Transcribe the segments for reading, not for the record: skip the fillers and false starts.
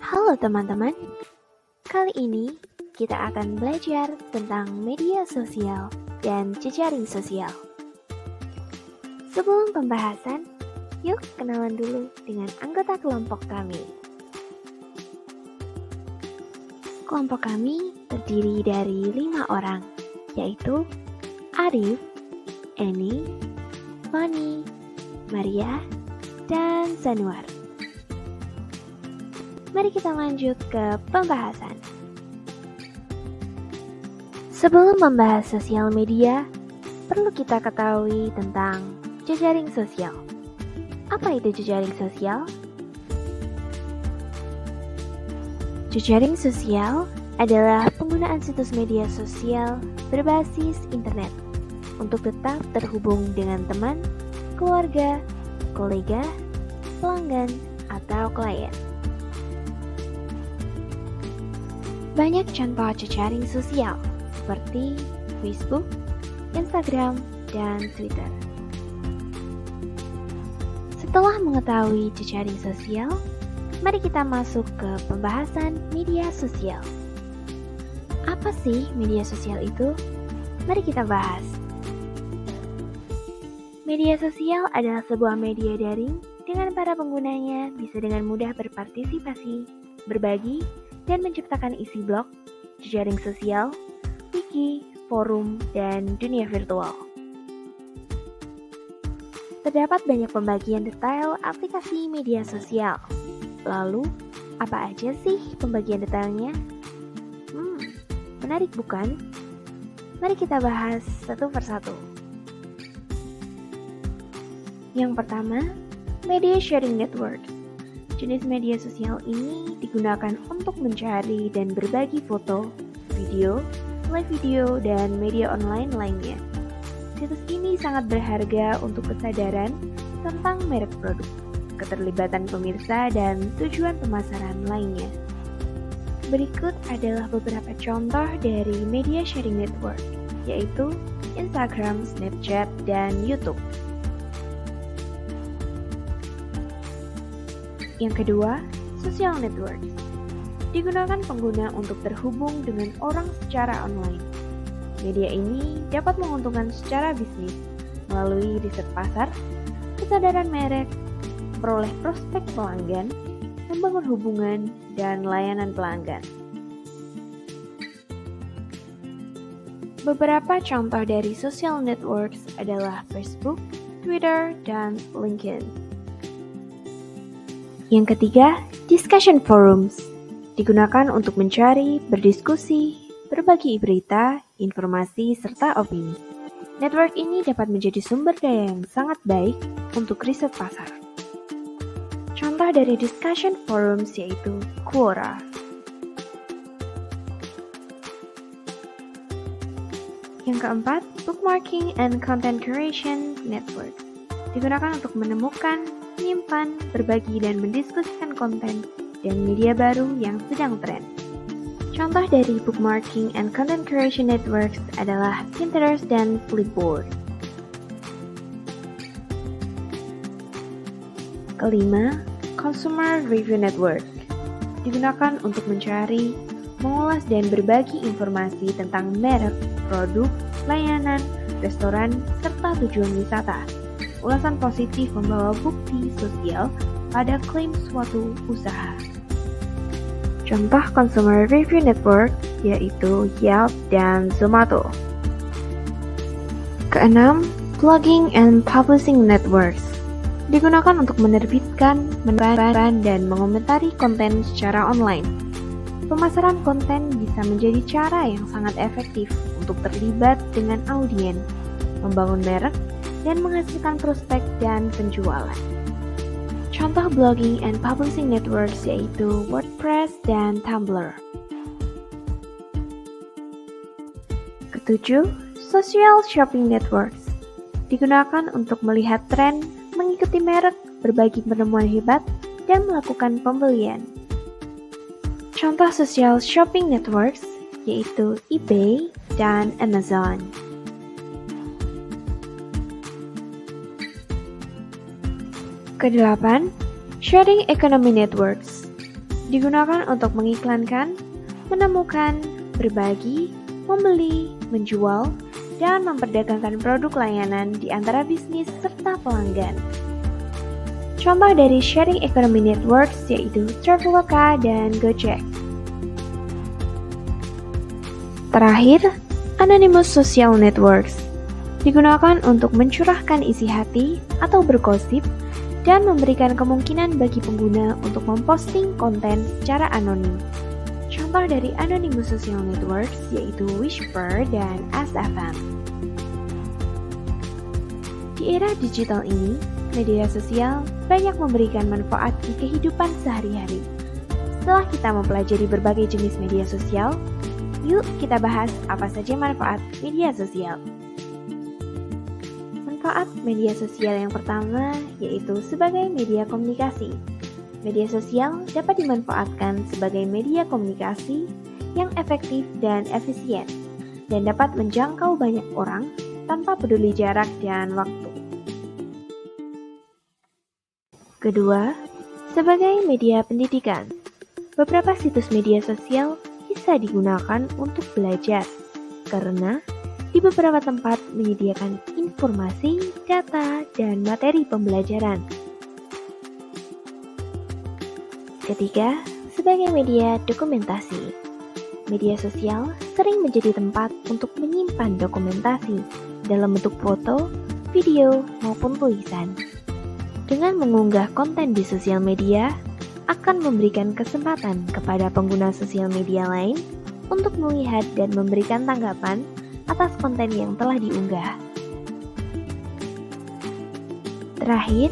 Halo teman-teman, kali ini kita akan belajar tentang media sosial dan jejaring sosial. Sebelum pembahasan, yuk kenalan dulu dengan anggota kelompok kami. Kelompok kami terdiri dari 5 orang, yaitu Arif, Eni, Fani, Maria, dan Zanuar. Mari kita lanjut ke pembahasan. Sebelum membahas sosial media, perlu kita ketahui tentang jejaring sosial. Apa itu jejaring sosial? Jejaring sosial adalah penggunaan situs media sosial berbasis internet untuk tetap terhubung dengan teman, keluarga, kolega, pelanggan, atau klien. Banyak contoh jejaring sosial seperti Facebook, Instagram, dan Twitter. Setelah mengetahui jejaring sosial, mari kita masuk ke pembahasan media sosial. Apa sih media sosial itu? Mari kita bahas. Media sosial adalah sebuah media daring dengan para penggunanya bisa dengan mudah berpartisipasi, berbagi, dan menciptakan isi blog, jejaring sosial, wiki, forum, dan dunia virtual. Terdapat banyak pembagian detail aplikasi media sosial. Lalu, apa aja sih pembagian detailnya? Menarik bukan? Mari kita bahas satu persatu. Yang pertama, media sharing network. Jenis media sosial ini digunakan untuk mencari dan berbagi foto, video, live video, dan media online lainnya. Situs ini sangat berharga untuk kesadaran tentang merek produk, keterlibatan pemirsa, dan tujuan pemasaran lainnya. Berikut adalah beberapa contoh dari media sharing network, yaitu Instagram, Snapchat, dan YouTube. Yang kedua, social network. Digunakan pengguna untuk terhubung dengan orang secara online. Media ini dapat menguntungkan secara bisnis melalui riset pasar, kesadaran merek, memperoleh prospek pelanggan, membangun hubungan, dan layanan pelanggan. Beberapa contoh dari social networks adalah Facebook, Twitter, dan LinkedIn. Yang ketiga, discussion forums. Digunakan untuk mencari, berdiskusi, berbagi berita, informasi, serta opini. Network ini dapat menjadi sumber daya yang sangat baik untuk riset pasar. Contoh dari discussion forums yaitu Quora. Yang keempat, bookmarking and content curation network. Digunakan untuk menemukan, menyimpan, berbagi, dan mendiskusikan konten dan media baru yang sedang tren. Contoh dari bookmarking and content curation networks adalah Pinterest dan Flipboard. Kelima, consumer review network. Digunakan untuk mencari, mengulas, dan berbagi informasi tentang merek, produk, layanan, restoran, serta tujuan wisata. Ulasan positif membawa bukti sosial pada klaim suatu usaha. Contoh consumer review network yaitu Yelp dan Zomato. Keenam, blogging and publishing networks. Digunakan untuk menerbitkan, menyebarkan, dan mengomentari konten secara online. Pemasaran konten bisa menjadi cara yang sangat efektif untuk terlibat dengan audiens, membangun merek, dan menghasilkan prospek dan penjualan. Contoh blogging and publishing networks yaitu WordPress dan Tumblr. Ketujuh, social shopping networks. Digunakan untuk melihat tren, mengikuti merek, berbagi penemuan hebat, dan melakukan pembelian. Contoh social shopping networks yaitu eBay dan Amazon. Kedelapan, sharing economy networks. Digunakan untuk mengiklankan, menemukan, berbagi, membeli, menjual, dan memperdagangkan produk layanan di antara bisnis serta pelanggan. Contoh dari sharing economy networks yaitu Traveloka dan Gojek. Terakhir, anonymous social networks digunakan untuk mencurahkan isi hati atau bergosip dan memberikan kemungkinan bagi pengguna untuk memposting konten secara anonim. Contoh dari anonymous social networks yaitu Whisper dan Ask.fm. Di era digital ini, media sosial banyak memberikan manfaat di kehidupan sehari-hari. Setelah kita mempelajari berbagai jenis media sosial, yuk kita bahas apa saja manfaat media sosial. Manfaat media sosial yang pertama yaitu sebagai media komunikasi. Media sosial dapat dimanfaatkan sebagai media komunikasi yang efektif dan efisien, dan dapat menjangkau banyak orang tanpa peduli jarak dan waktu. Kedua, sebagai media pendidikan. Beberapa situs media sosial bisa digunakan untuk belajar, karena di beberapa tempat menyediakan informasi, data, dan materi pembelajaran. Ketiga, sebagai media dokumentasi. Media sosial sering menjadi tempat untuk menyimpan dokumentasi dalam bentuk foto, video, maupun tulisan. Dengan mengunggah konten di sosial media, akan memberikan kesempatan kepada pengguna sosial media lain untuk melihat dan memberikan tanggapan atas konten yang telah diunggah. Terakhir,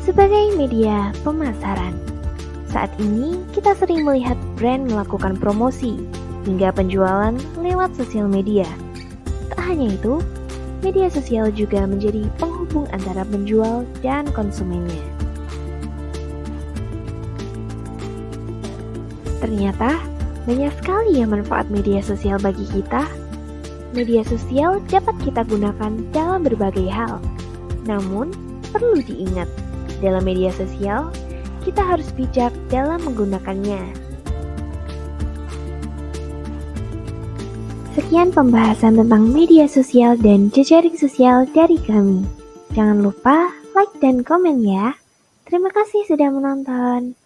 sebagai media pemasaran. Saat ini, kita sering melihat brand melakukan promosi hingga penjualan lewat sosial media. Tak hanya itu, media sosial juga menjadi penghubung antara penjual dan konsumennya. Ternyata, banyak sekali yang manfaat media sosial bagi kita. Media sosial dapat kita gunakan dalam berbagai hal. Namun, perlu diingat, dalam media sosial, kita harus bijak dalam menggunakannya. Sekian pembahasan tentang media sosial dan jejaring sosial dari kami. Jangan lupa like dan komen ya. Terima kasih sudah menonton.